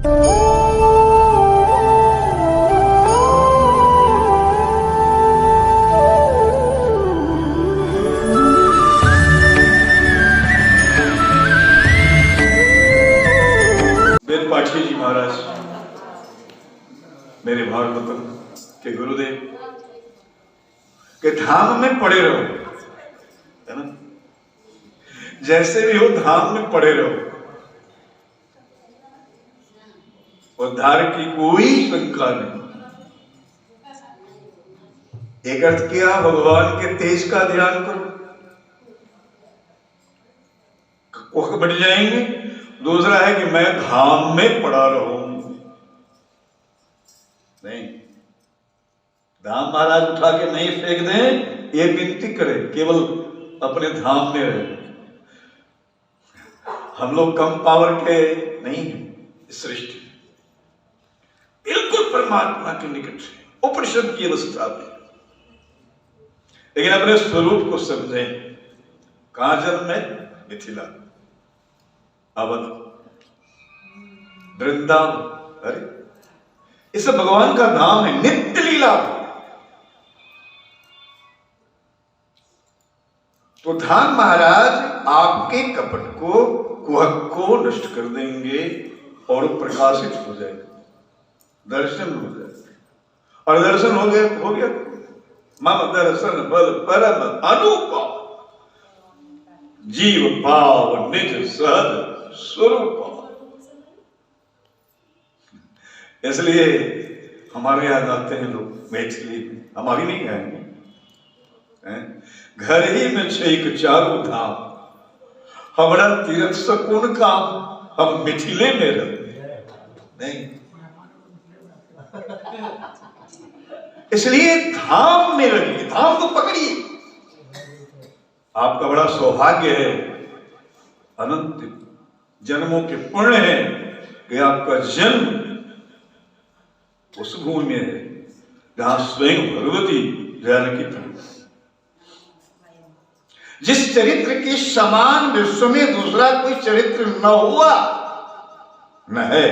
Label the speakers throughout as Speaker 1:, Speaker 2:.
Speaker 1: पाठी जी महाराज मेरे भागवतम के गुरुदेव के धाम में पड़े रहो, है ना। जैसे भी हो धाम में पड़े रहो, उद्धार की कोई शंका नहीं। एक अर्थ किया भगवान के तेज का ध्यान करो, वो बढ़ जाएंगे। दूसरा है कि मैं धाम में पड़ा रहूं, नहीं धाम महाराज उठा के नहीं फेंक दें, ये विनती करें, केवल अपने धाम में रहे। हम लोग कम पावर के नहीं हैं सृष्टि, बिल्कुल परमात्मा के निकट है, उपनिषद की अवस्था में। लेकिन अपने स्वरूप को समझें। कहां जन्म है? मिथिला, अवध, वृंदावन। अरे इस भगवान का नाम है, नित्य लीला। तो धाम महाराज आपके कपट को, कुहक को नष्ट कर देंगे और प्रकाशित हो जाएगा, दर्शन हो जाएगा। और दर्शन हो गया मम दर्शन बल परम अनुपम, जीव पाव निज सहज स्वरूप। इसलिए हमारे यहां आते हैं लोग मैथिली, हमारी नहीं आएंगे। घर ही में छेक चारों धाम, हमारा तीर्थ सकुन काम, हम मिथिले में रहते नहीं। इसलिए धाम में रहिए, धाम को पकड़िए। आपका बड़ा सौभाग्य है, अनंत जन्मों के पुण्य है कि आपका जन्म उस भूमि में है जहां स्वयं भगवती जानकी थी। जिस चरित्र के समान विश्व में दूसरा कोई चरित्र न हुआ न है,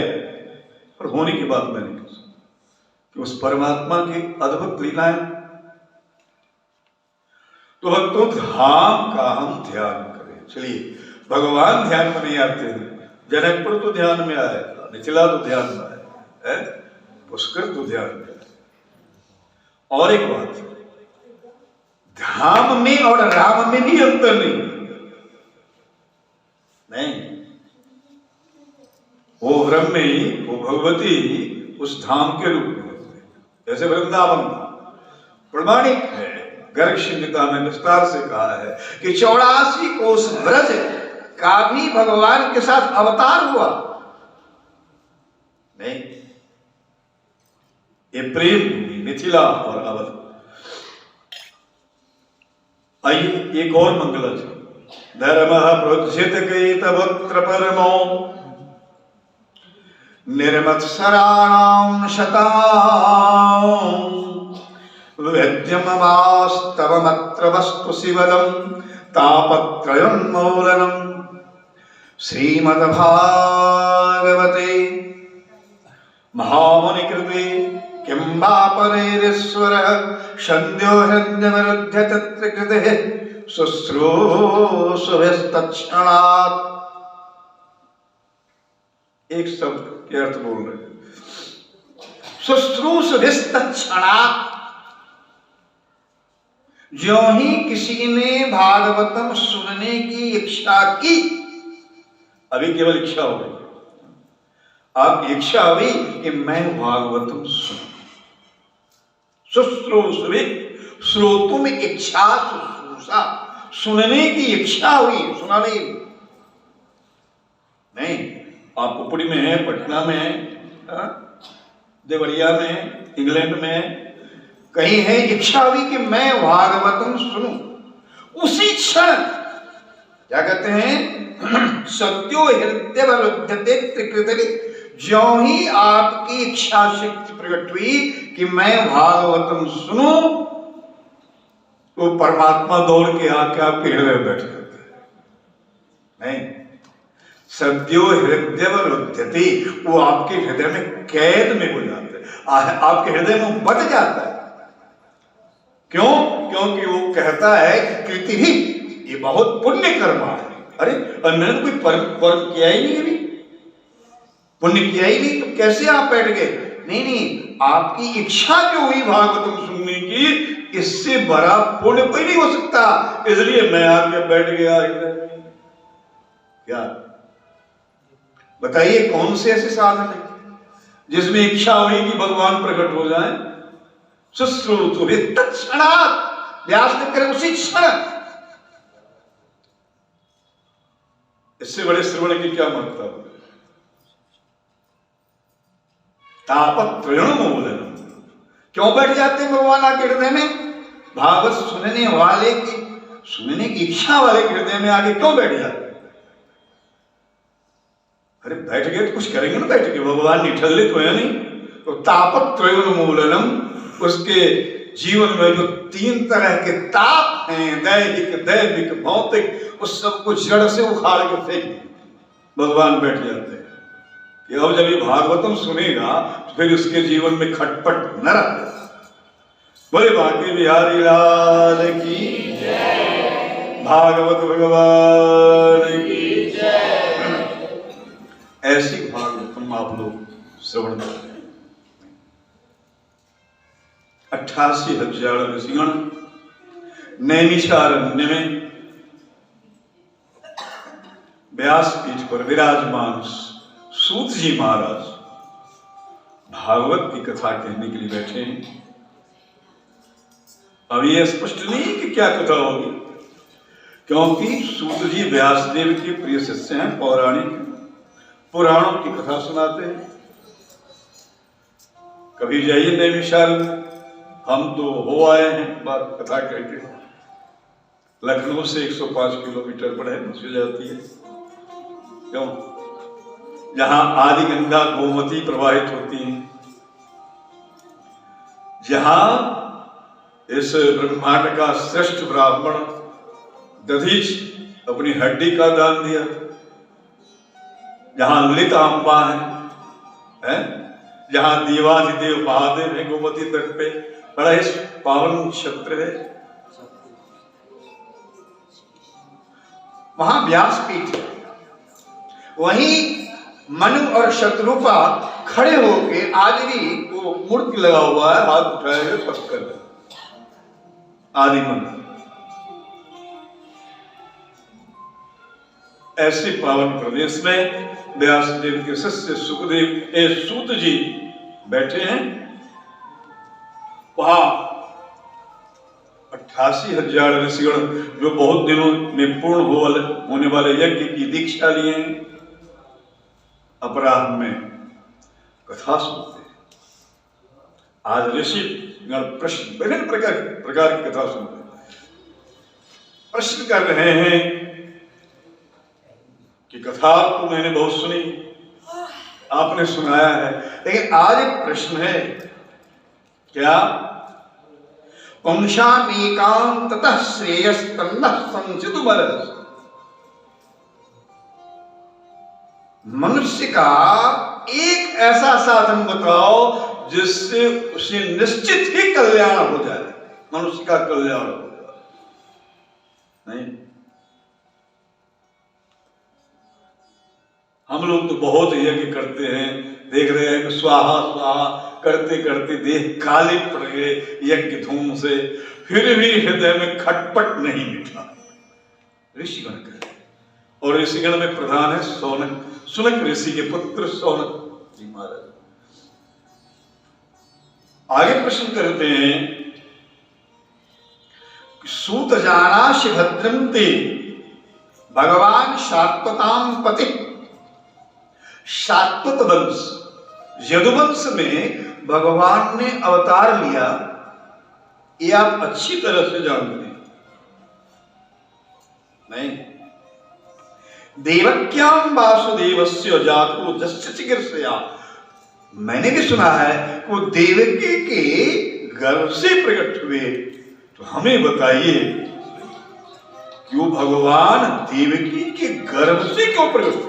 Speaker 1: और होने की बात मैं नहीं कह सकता कि उस परमात्मा की अद्भुत लीलाएं। तो भक्तों धाम का हम ध्यान करें। चलिए, भगवान ध्यान में नहीं आते हैं, जनकपुर तो ध्यान में आएगा, मिथिला तो ध्यान में आएगा, पुष्कर तो ध्यान में आएगा। और एक बात, धाम में और राम में भी अंतर नहीं। वो ब्रह्मी, वो भगवती उस धाम के रूप में होते हैं। जैसे वृंदावन प्रमाणिक है, गर्ग संहिता में विस्तार से कहा है कि 84 कोस ब्रज का भी भगवान के साथ अवतार हुआ। नहीं, ये प्रेम मिथिला और अवध। आइए एक और मंगल धर्म प्रोचित केतवत्र परमो निर्मत्सराणां शतां वेद्यमवास्तवमत्र वस्तु शिवदं तापत्रयोन्मूलनं श्रीमद्भागवते महामुनिकृते किं वा परेरीश्वरः सन्द्यो हृद्यमरुध्य तत्र कृतेः शुश्रूषुभिस्तत्क्षणात्। एक शब्द के अर्थ बोल रहे हैं, शुश्रूषुभिस्तत्क्षणात्। जो ही किसी ने भागवतम सुनने की इच्छा की, अभी केवल इच्छा हो गई, आप इच्छा हुई कि मैं भागवतम सुनूं, शुश्रूषुभिः, श्रोतुम इच्छा शुश्रूषा, सुनने की इच्छा हुई, सुना नहीं। आप उपड़ी में है, पटना में है, देवरिया में, इंग्लैंड में, कहीं है, इच्छा हुई कि मैं भागवतम सुनूं। उसी क्षण क्या कहते हैं, सत्यो हृदयवरुध्यते त्रिकृतरि। जो ही आपकी इच्छा शक्ति प्रकट हुई कि मैं भागवतम सुनूं, तो परमात्मा दौड़ के आके आपके हृदय में बैठ जाते हैं। नहीं, सद्यो हृदयवरुध्यते, वो आपके हृदय में कैद में हो जाता है, आपके हृदय में बट जाता है। क्यों? क्योंकि वो कहता है कि कृति ही ये बहुत पुण्य कर्म है। अरे और मैंने तो कोई कर्म किया ही नहीं, अभी पुण्य किया ही नहीं, तो कैसे आप बैठ गए? नहीं नहीं, आपकी इच्छा जो हुई भागवतम सुनने की, इससे बड़ा पुण्य कोई नहीं हो सकता, इसलिए मैं आके बैठ गया। क्या बताइए कौन से ऐसे साधन है जिसमें इच्छा हुई कि भगवान प्रकट हो जाए? सुश्रुतु तत्क्षणात्, व्यास ने करे उसी क्षण। इससे बड़े श्रवण की क्या महत्ता? तापत्रयणमूलनम्, क्यों बैठ जाते हैं भगवान आके हृदय में? भागवत सुनने वाले की, सुनने की इच्छा वाले के हृदय में आके क्यों बैठ जाते? अरे बैठ गए तो कुछ करेंगे ना, बैठ के भगवान निठल्ले तो है नहीं। तो तापत्रयोन्मूलनम, उसके जीवन में जो तीन तरह के ताप हैं, दैहिक दैविक भौतिक, उस सबको जड़ से उखाड़ के फेंक भगवान बैठ जाते हैं कि अब जब ये भागवतम सुनेगा तो फिर उसके जीवन में खटपट न रहे। बोले बाकी बिहारी लाल की जय, भागवत भगवान की जय। ऐसी भागवतम आप लोग श्रवण कर रहे हैं। 88,000 ऋषिगण नैमिषारण्य में व्यासपीठ पर विराजमान सूत जी महाराज भागवत की कथा कहने के लिए बैठे हैं। अब ये स्पष्ट नहीं कि क्या कथा होगी, क्योंकि सूत जी व्यासदेव के प्रिय शिष्य हैं, पौराणिक पुराणों की कथा सुनाते हैं। कभी जाइए नैमिषारण्य, हम तो हो आए हैं बात कथा कहते हैं। लखनऊ से 105 किलोमीटर पर है, पहुंच जाती है। क्यों? जहां आदि गंगा गोमती प्रवाहित होती है, जहां इस ब्रह्मांड का श्रेष्ठ ब्राह्मण दधीच अपनी हड्डी का दान दिया, जहां ललित अम्बा है, जहां देवाधिदेव महादेव है गोमती तट पे, बड़ा इस पावन क्षेत्र है, वहां व्यासपीठ है। वहीं मनु और शत्रुपा खड़े होके, आज भी वो मूर्ति लगा हुआ है, हाथ उठाए हुए पत्थर आदि मन। ऐसे पावन प्रदेश में व्यासदेव के शिष्य सुखदेव सूत जी बैठे हैं। वहां 88,000 ऋषिगण जो बहुत दिनों में पूर्ण होने वाले यज्ञ की दीक्षा लिए हैं, अपराह्न में कथा सुनते हैं। आज ऋषि प्रश्न, विभिन्न प्रकार की कथा सुनते हैं, प्रश्न कर रहे हैं कि कथा तो मैंने बहुत सुनी, आपने सुनाया है, लेकिन आज एक प्रश्न है। क्या? पुंसामेकांततः श्रेयस्तन्नः संचितुमर्हसि। मनुष्य का एक ऐसा साधन बताओ जिससे उसे निश्चित ही कल्याण हो जाए, मनुष्य का कल्याण हो जाए। नहीं, हम लोग तो बहुत यज्ञ करते हैं, देख रहे हैं कि स्वाहा स्वाहा करते करते देह काले पड़ गए यज्ञ धूम से, फिर भी हृदय में खटपट नहीं मिटा। ऋषिगण कहे, और ऋषिगण में प्रधान है सौनक, सुनक ऋषि के पुत्र सौनक जी महाराज। आगे प्रश्न करते हैं, सूत जानाशि भद्रं ते भगवान शाश्वतां पति। शाश्वत वंश, यदुवंश में भगवान ने अवतार लिया, ये आप अच्छी तरह से जानते हैं। नहीं, देवक्याम वासुदेवस्य जातो जस्य चिकीर्षया। मैंने भी सुना है कि वो देवकी के गर्भ से प्रकट हुए। तो हमें बताइए कि वो भगवान देवकी के गर्भ से क्यों प्रकट हुए?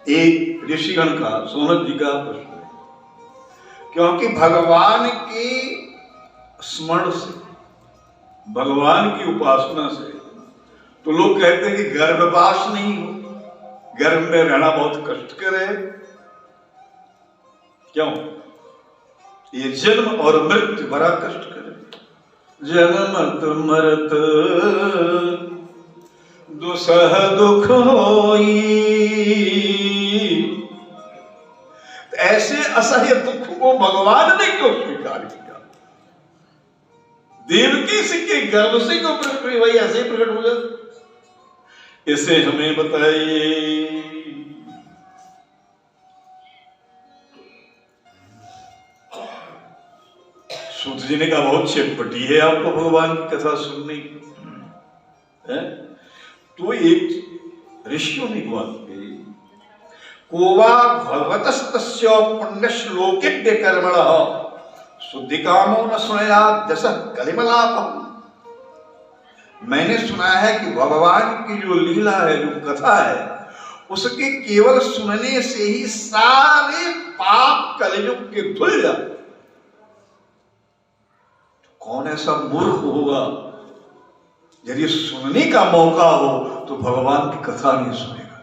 Speaker 1: एक ऋषिगण का, सोनक जी का प्रश्न है, क्योंकि भगवान के स्मरण से, भगवान की उपासना से तो लोग कहते हैं कि गर्भवास नहीं हो, गर्भ में रहना बहुत कष्टकर है। क्यों? ये जन्म और मृत्यु बड़ा कष्टकर है। जन्मत मरत दुसह दुख होई, ऐसे असह्य दुख को भगवान ने क्यों स्वीकार किया? देवकी सिंह के गर्भ से क्यों प्रकट हुई? भाई ऐसे ही प्रकट हो जाए, इसे हमें बताइए। सूत जी ने कहा बहुत चटपटी है आपको भगवान की कथा सुननी है। तो एक ऋषियों ने बात कही, कोवा भगवतस्तस्य पुण्य श्लोकिद्य कर्मणः शुद्धि कामो न सुनया दश कलिमलापम। मैंने सुना है कि भगवान की जो लीला है, जो कथा है, उसके केवल सुनने से ही सारे पाप कलयुग के धुल जाते। कौन ऐसा मूर्ख होगा यदि सुनने का मौका हो तो भगवान की कथा नहीं सुनेगा?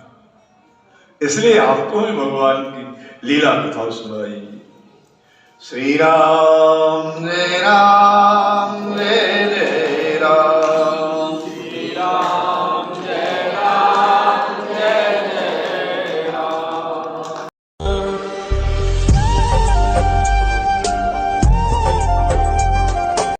Speaker 1: इसलिए आपको भी भगवान की लीला कथा सुनाई। श्री राम जय राम जय जय